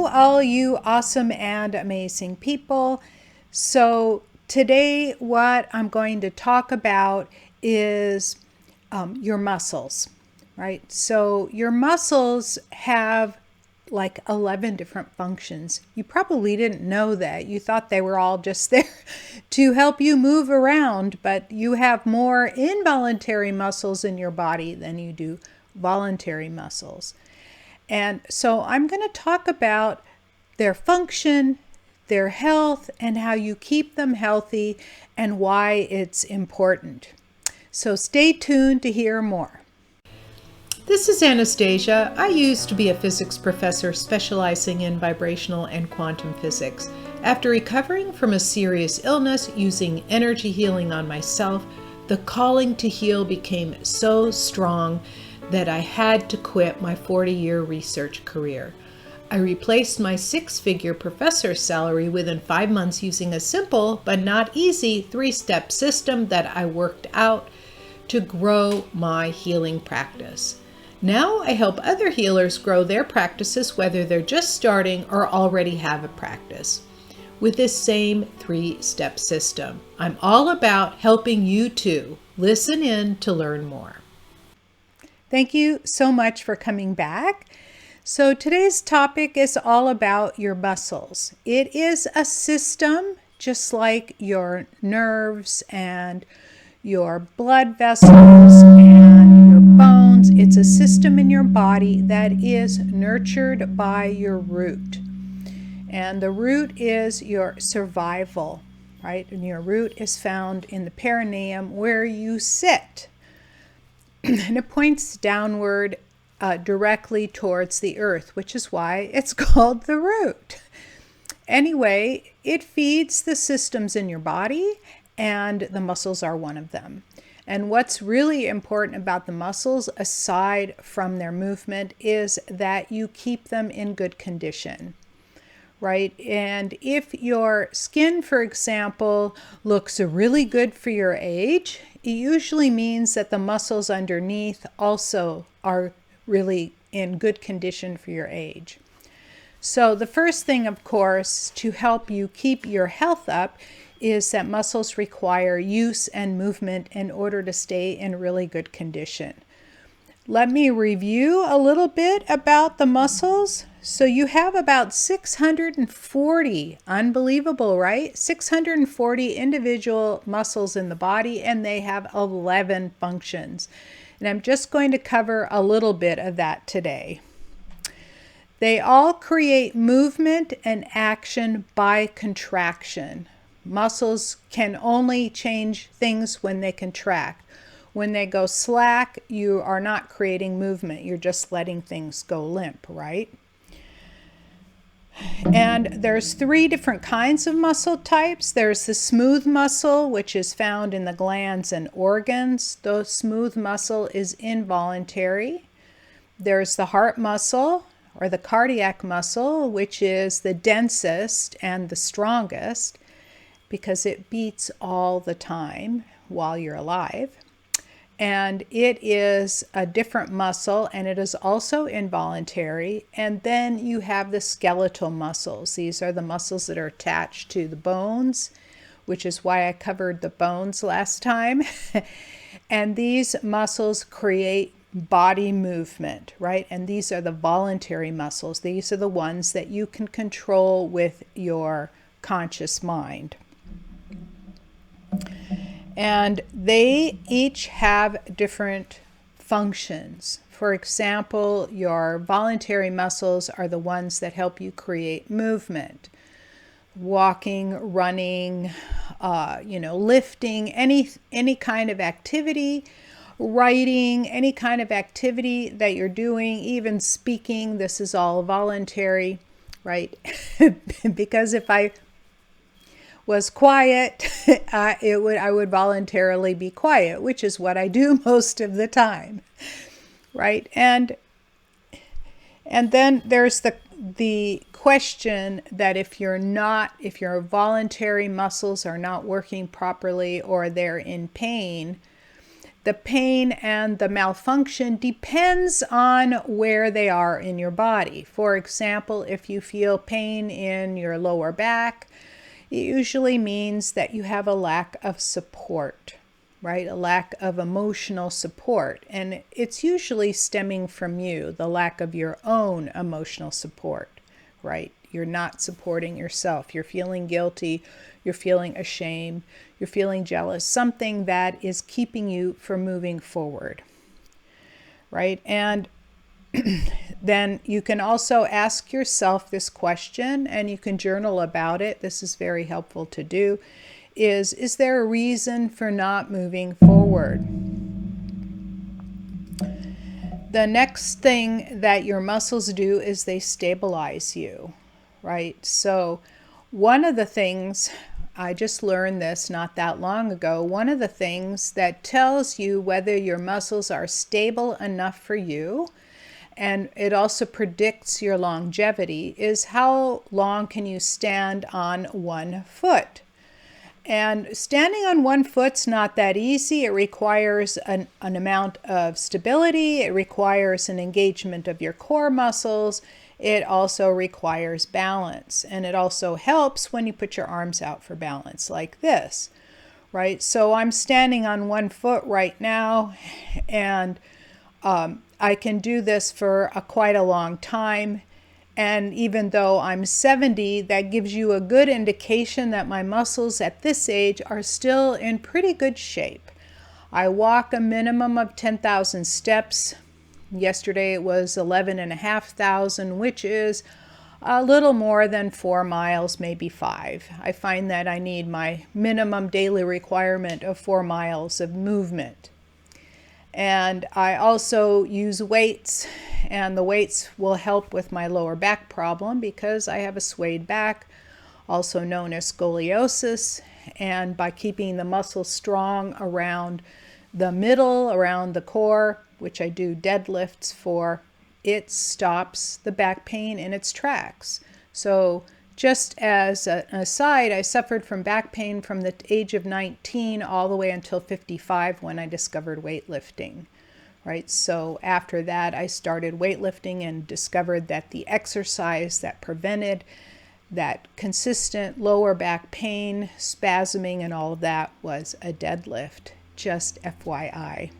all you awesome and amazing people. So today what I'm going to talk about is your muscles, right? So your muscles have like 11 different functions. You probably didn't know that. You thought they were all just there to help you move around, but you have more involuntary muscles in your body than you do voluntary muscles. And so I'm going to talk about their function, their health, and how you keep them healthy and why it's important. So stay tuned to hear more. This is Anastasia. I used to be a physics professor specializing in vibrational and quantum physics. After recovering from a serious illness using energy healing on myself, the calling to heal became so strong that I had to quit my 40-year research career. I replaced my 6-figure professor's salary within 5 months using a simple but not easy 3-step system that I worked out to grow my healing practice. Now I help other healers grow their practices, whether they're just starting or already have a practice, with this same 3-step system. I'm all about helping you too. Listen in to learn more. Thank you so much for coming back. So today's topic is all about your muscles. It is a system just like your nerves and your blood vessels and your bones. It's a system in your body that is nurtured by your root. And the root is your survival, right? And your root is found in the perineum where you sit. And it points downward directly towards the earth, which is why it's called the root. Anyway, it feeds the systems in your body, and the muscles are one of them. And what's really important about the muscles, aside from their movement, is that you keep them in good condition, right? And if your skin, for example, looks really good for your age, it usually means that the muscles underneath also are really in good condition for your age. So the first thing, of course, to help you keep your health up is that muscles require use and movement in order to stay in really good condition. Let me review a little bit about the muscles. So you have about 640, unbelievable, right? 640 individual muscles in the body, and they have 11 functions. And I'm just going to cover a little bit of that today. They all create movement and action by contraction. Muscles can only change things when they contract. When they go slack, you are not creating movement. You're just letting things go limp, right? And there's 3 different kinds of muscle types. There's the smooth muscle, which is found in the glands and organs. The smooth muscle is involuntary. There's the heart muscle, or the cardiac muscle, which is the densest and the strongest because it beats all the time while you're alive. And it is a different muscle, and it is also involuntary. And then you have the skeletal muscles. These are the muscles that are attached to the bones, which is why I covered the bones last time. And these muscles create body movement, right? And these are the voluntary muscles. These are the ones that you can control with your conscious mind. And they each have different functions. For example, your voluntary muscles are the ones that help you create movement. Walking, running, lifting, any kind of activity, writing, any kind of activity that you're doing, even speaking, this is all voluntary, right? Because if I was quiet, I would voluntarily be quiet, which is what I do most of the time, right? And then there's the question that if your voluntary muscles are not working properly or they're in pain, the pain and the malfunction depends on where they are in your body. For example, if you feel pain in your lower back, it usually means that you have a lack of support, right? A lack of emotional support. And it's usually stemming from you, the lack of your own emotional support, right? You're not supporting yourself. You're feeling guilty. You're feeling ashamed. You're feeling jealous. Something that is keeping you from moving forward, right? And then you can also ask yourself this question, and you can journal about it. This is very helpful to do. Is there a reason for not moving forward? The next thing that your muscles do is they stabilize you, right? So one of the things, I just learned this not that long ago, one of the things that tells you whether your muscles are stable enough for you, and it also predicts your longevity, is how long can you stand on one foot. And standing on one foot's not that easy. It requires an amount of stability. It requires an engagement of your core muscles. It also requires balance. And it also helps when you put your arms out for balance like this, right? So I'm standing on one foot right now, and I can do this for quite a long time. And even though I'm 70, that gives you a good indication that my muscles at this age are still in pretty good shape. I walk a minimum of 10,000 steps. Yesterday it was 11,500, which is a little more than 4 miles, maybe 5. I find that I need my minimum daily requirement of 4 miles of movement. And I also use weights, and the weights will help with my lower back problem because I have a swayed back, also known as scoliosis. And by keeping the muscles strong around the middle, around the core, which I do deadlifts for, it stops the back pain in its tracks. So just as an aside, I suffered from back pain from the age of 19 all the way until 55 when I discovered weightlifting, right? So after that, I started weightlifting and discovered that the exercise that prevented that consistent lower back pain, spasming, and all of that was a deadlift, just FYI.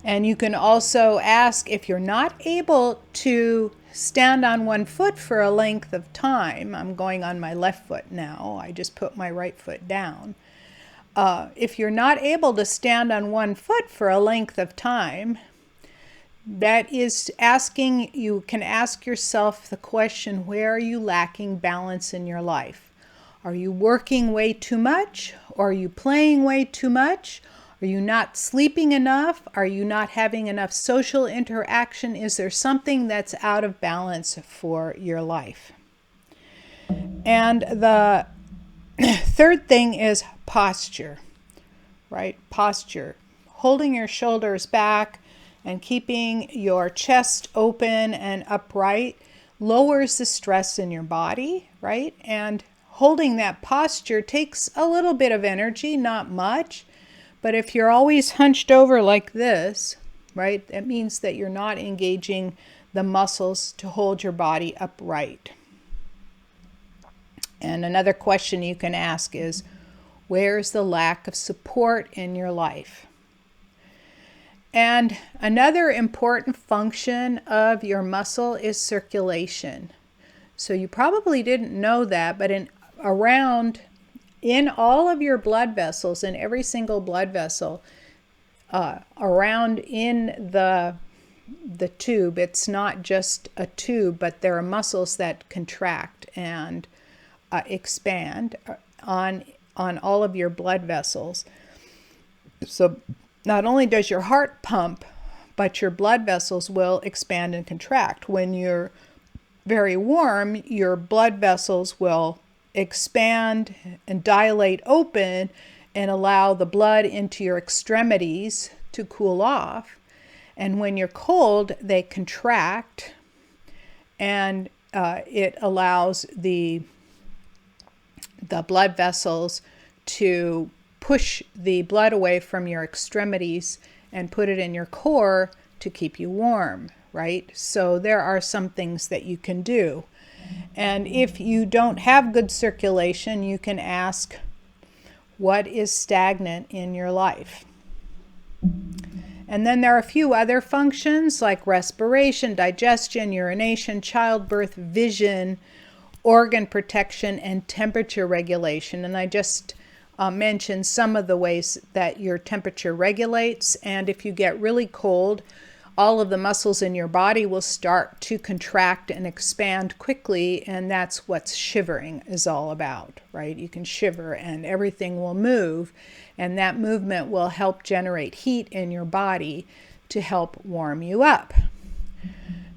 And you can also ask, if you're not able to stand on one foot for a length of time. I'm going on my left foot now. I just put my right foot down. If you're not able to stand on one foot for a length of time, that is asking, you can ask yourself the question, where are you lacking balance in your life? Are you working way too much? Or are you playing way too much? Are you not sleeping enough? Are you not having enough social interaction? Is there something that's out of balance for your life? And the third thing is posture, right? Posture. Holding your shoulders back and keeping your chest open and upright lowers the stress in your body, right? And holding that posture takes a little bit of energy, not much. But if you're always hunched over like this, right, that means that you're not engaging the muscles to hold your body upright. And another question you can ask is, where's the lack of support in your life? And another important function of your muscle is circulation. So you probably didn't know that, but in all of your blood vessels, in every single blood vessel, around in the tube, it's not just a tube, but there are muscles that contract and expand on all of your blood vessels. So not only does your heart pump, but your blood vessels will expand and contract. When you're very warm, your blood vessels will expand and dilate open and allow the blood into your extremities to cool off. And when you're cold, they contract, and it allows the blood vessels to push the blood away from your extremities and put it in your core to keep you warm, right? So there are some things that you can do. And if you don't have good circulation, you can ask, what is stagnant in your life? And then there are a few other functions like respiration, digestion, urination, childbirth, vision, organ protection, and temperature regulation. And I just mentioned some of the ways that your temperature regulates. And if you get really cold, all of the muscles in your body will start to contract and expand quickly, and that's what shivering is all about, right? You can shiver and everything will move, and that movement will help generate heat in your body to help warm you up.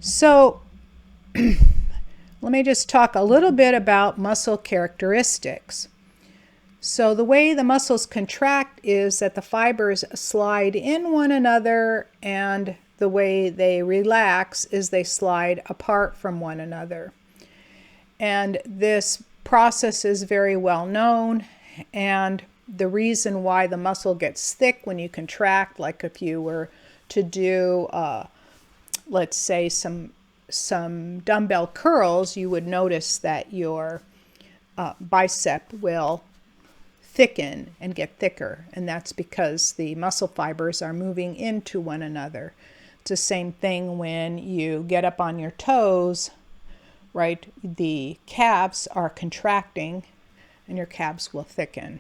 So let me just talk a little bit about muscle characteristics. So the way the muscles contract is that the fibers slide in one another, and the way they relax is they slide apart from one another. And this process is very well known, and the reason why the muscle gets thick when you contract, like if you were to do, let's say, some dumbbell curls, you would notice that your bicep will thicken and get thicker, and that's because the muscle fibers are moving into one another. It's the same thing when you get up on your toes, right? The calves are contracting and your calves will thicken.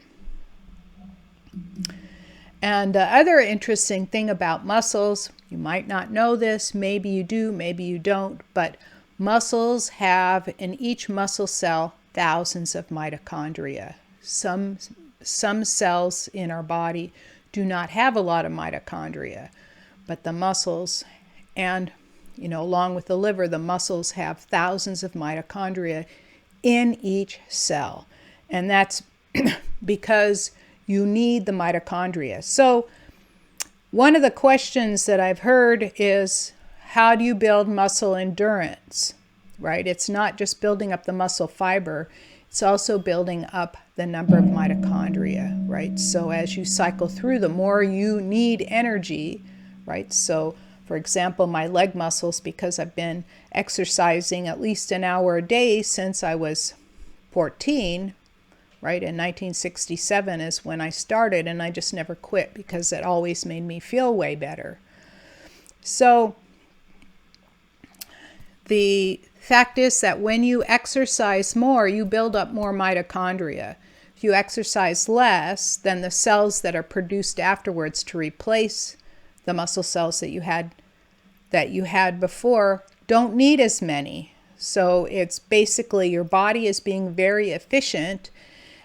And the other interesting thing about muscles, you might not know this, maybe you do, maybe you don't, but muscles have in each muscle cell thousands of mitochondria. Some cells in our body do not have a lot of mitochondria, but the muscles and, along with the liver, the muscles have thousands of mitochondria in each cell. And that's because you need the mitochondria. So one of the questions that I've heard is, how do you build muscle endurance, right? It's not just building up the muscle fiber, it's also building up the number of mitochondria, right? So as you cycle through, the more you need energy, right? So for example, my leg muscles, because I've been exercising at least an hour a day since I was 14, right? In 1967 is when I started, and I just never quit because it always made me feel way better. So the fact is that when you exercise more, you build up more mitochondria. If you exercise less, then the cells that are produced afterwards to replace the muscle cells that you had before don't need as many. So it's basically your body is being very efficient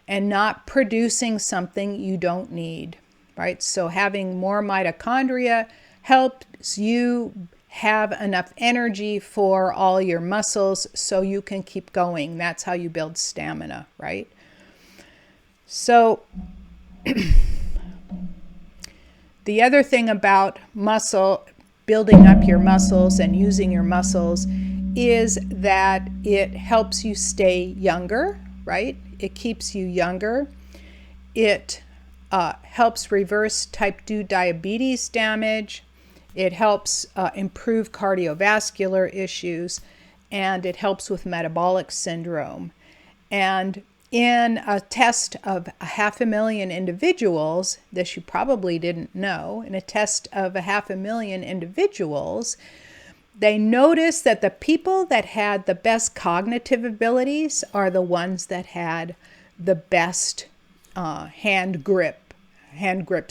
and not producing something you don't need, right? So having more mitochondria helps you have enough energy for all your muscles so you can keep going. That's how you build stamina, right? So the other thing about building up your muscles and using your muscles is that it helps you stay younger, right? It keeps you younger. It helps reverse type 2 diabetes damage. It helps improve cardiovascular issues, and it helps with metabolic syndrome. And in a test of 500,000 individuals, this you probably didn't know, in a test of 500,000 individuals, they noticed that the people that had the best cognitive abilities are the ones that had the best hand grip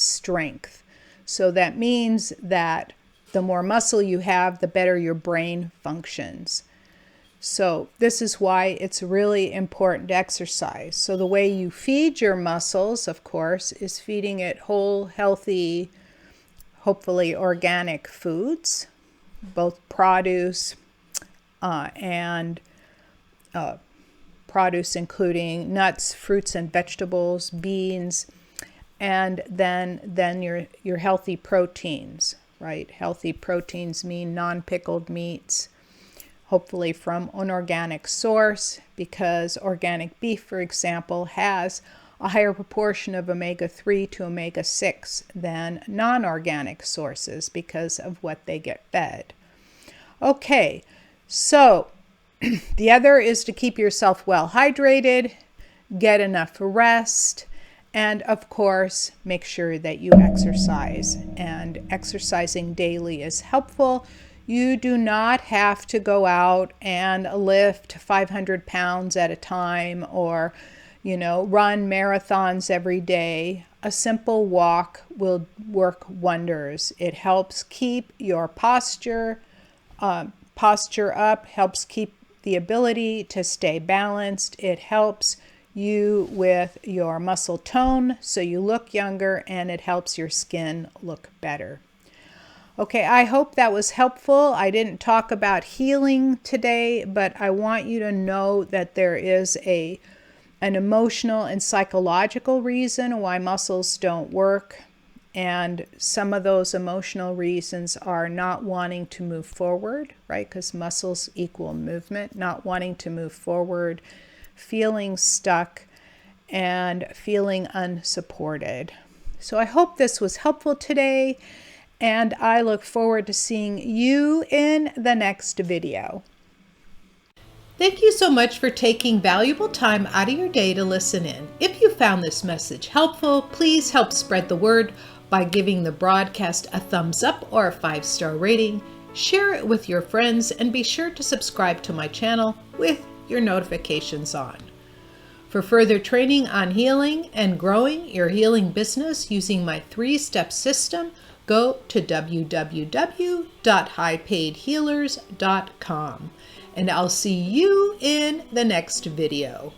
strength. So that means that the more muscle you have, the better your brain functions. So this is why it's really important to exercise. So the way you feed your muscles, of course, is feeding it whole, healthy, hopefully organic foods, both produce and produce including nuts, fruits and vegetables, beans, and then your healthy proteins, right? Healthy proteins mean non-pickled meats, hopefully from an organic source, because organic beef, for example, has a higher proportion of omega-3 to omega-6 than non-organic sources because of what they get fed. Okay, so the other is to keep yourself well hydrated, get enough rest, and of course, make sure that you exercise. And exercising daily is helpful. You do not have to go out and lift 500 pounds at a time or, run marathons every day. A simple walk will work wonders. It helps keep your posture up, helps keep the ability to stay balanced. It helps you with your muscle tone so you look younger, and it helps your skin look better. Okay, I hope that was helpful. I didn't talk about healing today, but I want you to know that there is an emotional and psychological reason why muscles don't work. And some of those emotional reasons are not wanting to move forward, right? Because muscles equal movement, not wanting to move forward, feeling stuck, and feeling unsupported. So I hope this was helpful today, and I look forward to seeing you in the next video. Thank you so much for taking valuable time out of your day to listen in. If you found this message helpful, please help spread the word by giving the broadcast a thumbs up or a 5-star rating. Share it with your friends, and be sure to subscribe to my channel with your notifications on. For further training on healing and growing your healing business using my 3-step system, go to www.highpaidhealers.com. And I'll see you in the next video.